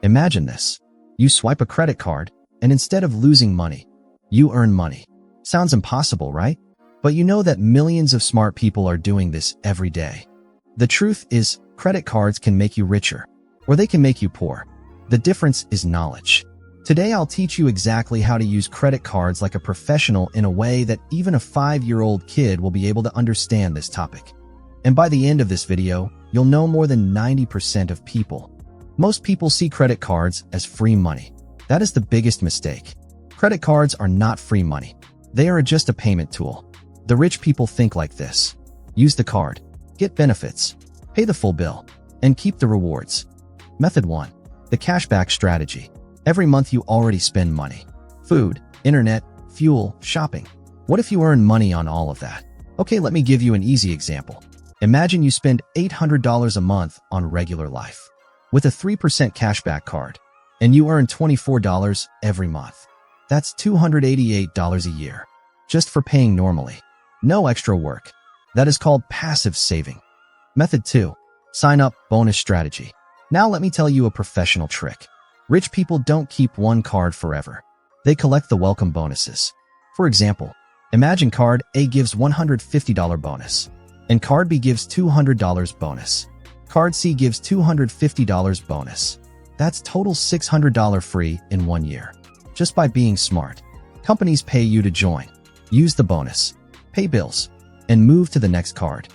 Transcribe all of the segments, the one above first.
Imagine this. You swipe a credit card, and instead of losing money, you earn money. Sounds impossible, right? But you know that millions of smart people are doing this every day. The truth is, credit cards can make you richer, or they can make you poor. The difference is knowledge. Today I'll teach you exactly how to use credit cards like a professional in a way that even a 5-year-old kid will be able to understand this topic. And by the end of this video, you'll know more than 90% of people. Most people see credit cards as free money. That is the biggest mistake. Credit cards are not free money. They are just a payment tool. The rich people think like this. Use the card, get benefits, pay the full bill, and keep the rewards. Method 1. The cashback strategy. Every month you already spend money. Food, internet, fuel, shopping. What if you earn money on all of that? Okay, let me give you an easy example. Imagine you spend $800 a month on regular life with a 3% cashback card, and you earn $24 every month. That's $288 a year, just for paying normally. No extra work. That is called passive saving. Method 2. Sign up bonus strategy. Now let me tell you a professional trick. Rich people don't keep one card forever. They collect the welcome bonuses. For example, imagine card A gives $150 bonus, and card B gives $200 bonus. Card C gives $250 bonus. That's total $600 free in 1 year. Just by being smart. Companies pay you to join. Use the bonus, pay bills, and move to the next card.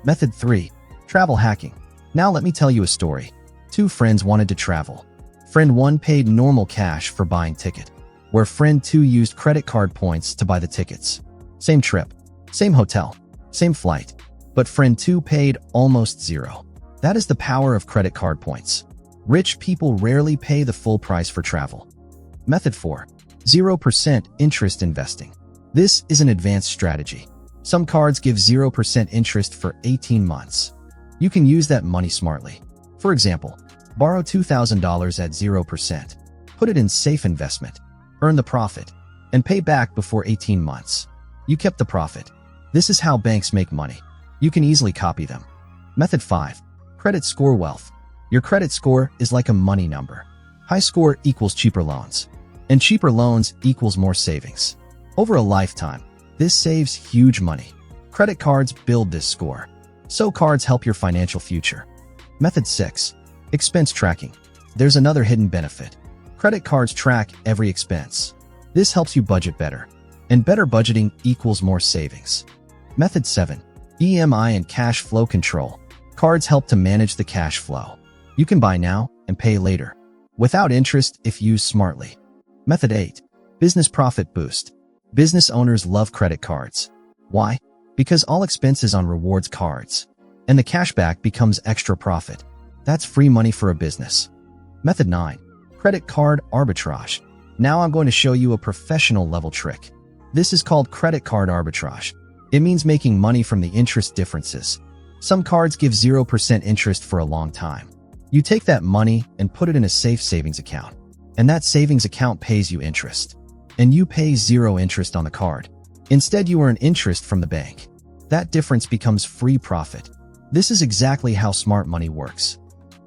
Method 3. Travel hacking. Now let me tell you a story. 2 friends wanted to travel. Friend 1 paid normal cash for buying ticket, where friend 2 used credit card points to buy the tickets. Same trip, same hotel, same flight, but friend 2 paid almost zero. That is the power of credit card points. Rich people rarely pay the full price for travel. Method 4. 0% interest investing. This is an advanced strategy. Some cards give 0% interest for 18 months. You can use that money smartly. For example, borrow $2,000 at 0%. Put it in safe investment. Earn the profit, and pay back before 18 months. You kept the profit. This is how banks make money. You can easily copy them. Method 5. Credit score wealth. Your credit score is like a money number. High score equals cheaper loans, and cheaper loans equals more savings. Over a lifetime, this saves huge money. Credit cards build this score, so cards help your financial future. Method 6. Expense tracking. There's another hidden benefit. Credit cards track every expense. This helps you budget better, and better budgeting equals more savings. Method 7. EMI and cash flow control. Cards help to manage the cash flow. You can buy now and pay later, without interest if used smartly. Method 8. Business profit boost. Business owners love credit cards. Why? Because all expenses on rewards cards, and the cashback becomes extra profit. That's free money for a business. Method 9. Credit card arbitrage. Now I'm going to show you a professional level trick. This is called credit card arbitrage. It means making money from the interest differences. Some cards give 0% interest for a long time. You take that money and put it in a safe savings account, and that savings account pays you interest. And you pay 0 interest on the card. Instead, you earn interest from the bank. That difference becomes free profit. This is exactly how smart money works.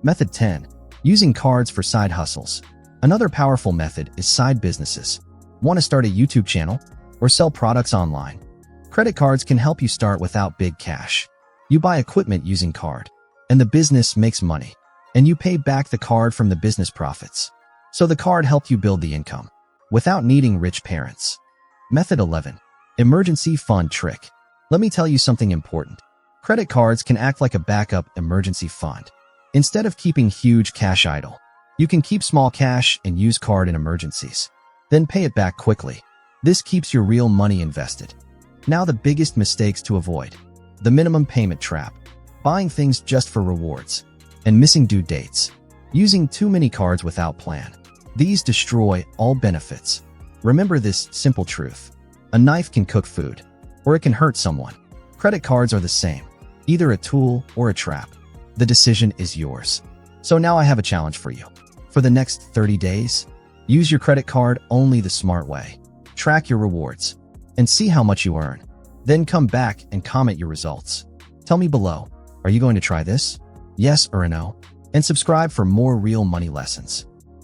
Method 10. Using cards for side hustles. Another powerful method is side businesses. Want to start a YouTube channel or sell products online? Credit cards can help you start without big cash. You buy equipment using card, and the business makes money, and you pay back the card from the business profits. So the card helped you build the income without needing rich parents. Method 11. Emergency fund trick. Let me tell you something important. Credit cards can act like a backup emergency fund. Instead of keeping huge cash idle, you can keep small cash and use card in emergencies. Then pay it back quickly. This keeps your real money invested. Now the biggest mistakes to avoid. The minimum payment trap. Buying things just for rewards. And missing due dates. Using too many cards without plan. These destroy all benefits. Remember this simple truth. A knife can cook food, or it can hurt someone. Credit cards are the same. Either a tool or a trap. The decision is yours. So now I have a challenge for you. For the next 30 days, use your credit card only the smart way. Track your rewards and see how much you earn. Then come back and comment your results. Tell me below, are you going to try this? Yes or a no? And subscribe for more real money lessons.